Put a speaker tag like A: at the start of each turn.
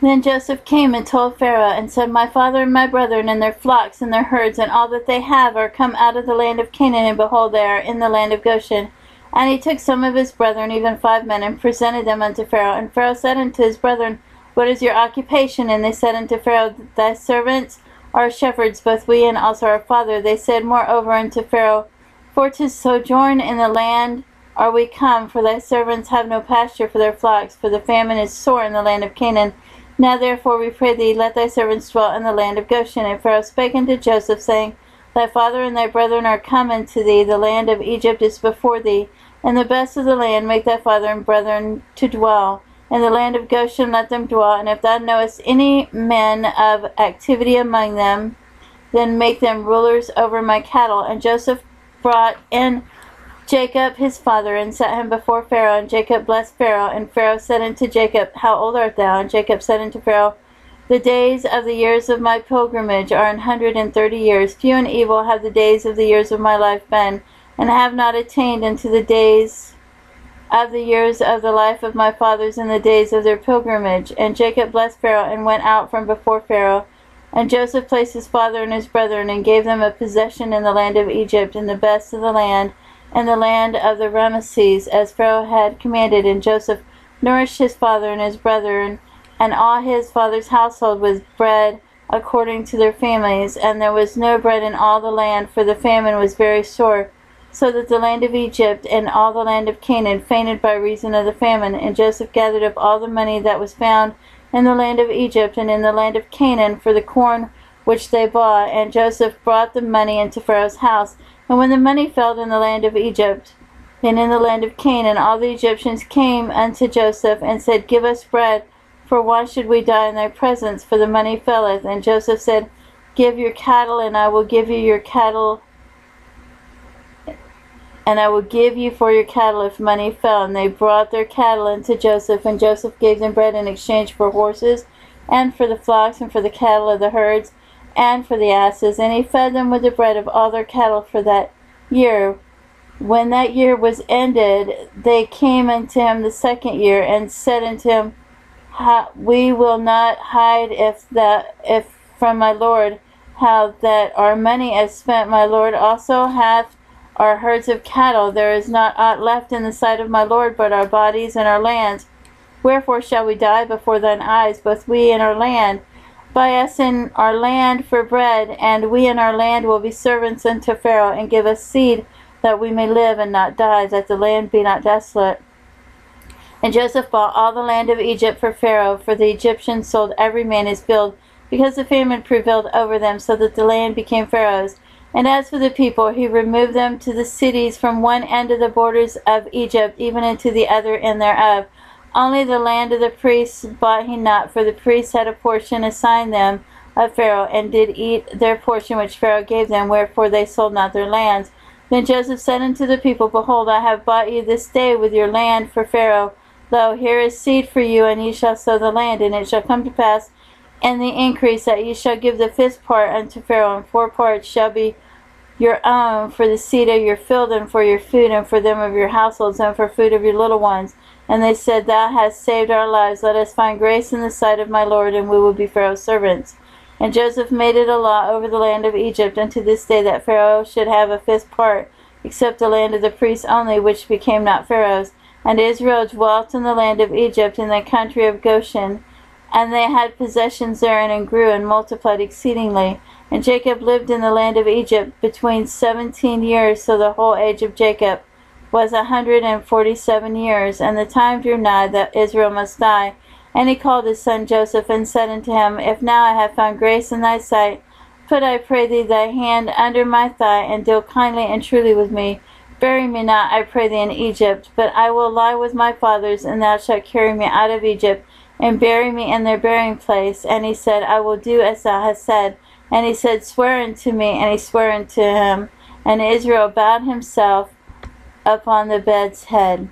A: Then Joseph came and told Pharaoh, and said, My father and my brethren and their flocks and their herds and all that they have are come out of the land of Canaan, and behold, they are in the land of Goshen. And he took some of his brethren, even 5 men, and presented them unto Pharaoh. And Pharaoh said unto his brethren, What is your occupation? And they said unto Pharaoh, Thy servants are shepherds, both we and also our father. They said moreover unto Pharaoh, For to sojourn in the land are we come, for thy servants have no pasture for their flocks, for the famine is sore in the land of Canaan. Now therefore we pray thee, let thy servants dwell in the land of Goshen. And Pharaoh spake unto Joseph, saying, Thy father and thy brethren are come unto thee, the land of Egypt is before thee. In the best of the land make thy father and brethren to dwell. In the land of Goshen let them dwell. And if thou knowest any men of activity among them, then make them rulers over my cattle. And Joseph brought in Jacob his father, and set him before Pharaoh. And Jacob blessed Pharaoh. And Pharaoh said unto Jacob, How old art thou? And Jacob said unto Pharaoh, The days of the years of my pilgrimage are 130 years. Few and evil have the days of the years of my life been, and I have not attained unto the days of the years of the life of my fathers in the days of their pilgrimage. And Jacob blessed Pharaoh, and went out from before Pharaoh. And Joseph placed his father and his brethren, and gave them a possession in the land of Egypt, in the best of the land, and the land of the Ramesses, as Pharaoh had commanded. And Joseph nourished his father and his brethren, and all his father's household with bread according to their families. And there was no bread in all the land, for the famine was very sore, so that the land of Egypt and all the land of Canaan fainted by reason of the famine. And Joseph gathered up all the money that was found in the land of Egypt and in the land of Canaan for the corn which they bought. And Joseph brought the money into Pharaoh's house. And when the money failed in the land of Egypt and in the land of Canaan, all the Egyptians came unto Joseph and said, Give us bread, for why should we die in thy presence? For the money faileth. And Joseph said, Give your cattle, and I will give you your cattle, and I will give you for your cattle if money fell. And they brought their cattle unto Joseph, and Joseph gave them bread in exchange for horses, and for the flocks, and for the cattle of the herds, and for the asses. And he fed them with the bread of all their cattle for that year. When that year was ended, they came unto him the second year, and said unto him, We will not hide if from my lord how that our money is spent. My lord also hath our herds of cattle. There is not aught left in the sight of my lord but our bodies and our lands. Wherefore shall we die before thine eyes, both we and our land? Buy us in our land for bread, and we in our land will be servants unto Pharaoh, and give us seed, that we may live and not die, that the land be not desolate. And Joseph bought all the land of Egypt for Pharaoh, for the Egyptians sold every man his field, because the famine prevailed over them, so that the land became Pharaoh's. And as for the people, he removed them to the cities from one end of the borders of Egypt, even unto the other end thereof. Only the land of the priests bought he not, for the priests had a portion assigned them of Pharaoh, and did eat their portion which Pharaoh gave them, wherefore they sold not their lands. Then Joseph said unto the people, Behold, I have bought you this day with your land for Pharaoh. Lo, here is seed for you, and ye shall sow the land. And it shall come to pass in the increase that ye shall give the 5th part unto Pharaoh, and 4 parts shall be your own for the seed of your field, and for your food, and for them of your households, and for food of your little ones. And they said, Thou hast saved our lives. Let us find grace in the sight of my Lord, and we will be Pharaoh's servants. And Joseph made it a law over the land of Egypt unto this day, that Pharaoh should have a 5th part, except the land of the priests only, which became not Pharaoh's. And Israel dwelt in the land of Egypt, in the country of Goshen. And they had possessions therein, and grew and multiplied exceedingly. And Jacob lived in the land of Egypt between 17 years, so the whole age of Jacob was 147 years. And the time drew nigh that Israel must die. And he called his son Joseph, and said unto him, If now I have found grace in thy sight, put, I pray thee, thy hand under my thigh, and deal kindly and truly with me. Bury me not, I pray thee, in Egypt, but I will lie with my fathers, and thou shalt carry me out of Egypt, and bury me in their burying place. And he said, I will do as thou hast said. And he said, Swear unto me. And he swore unto him. And Israel bowed himself upon the bed's head.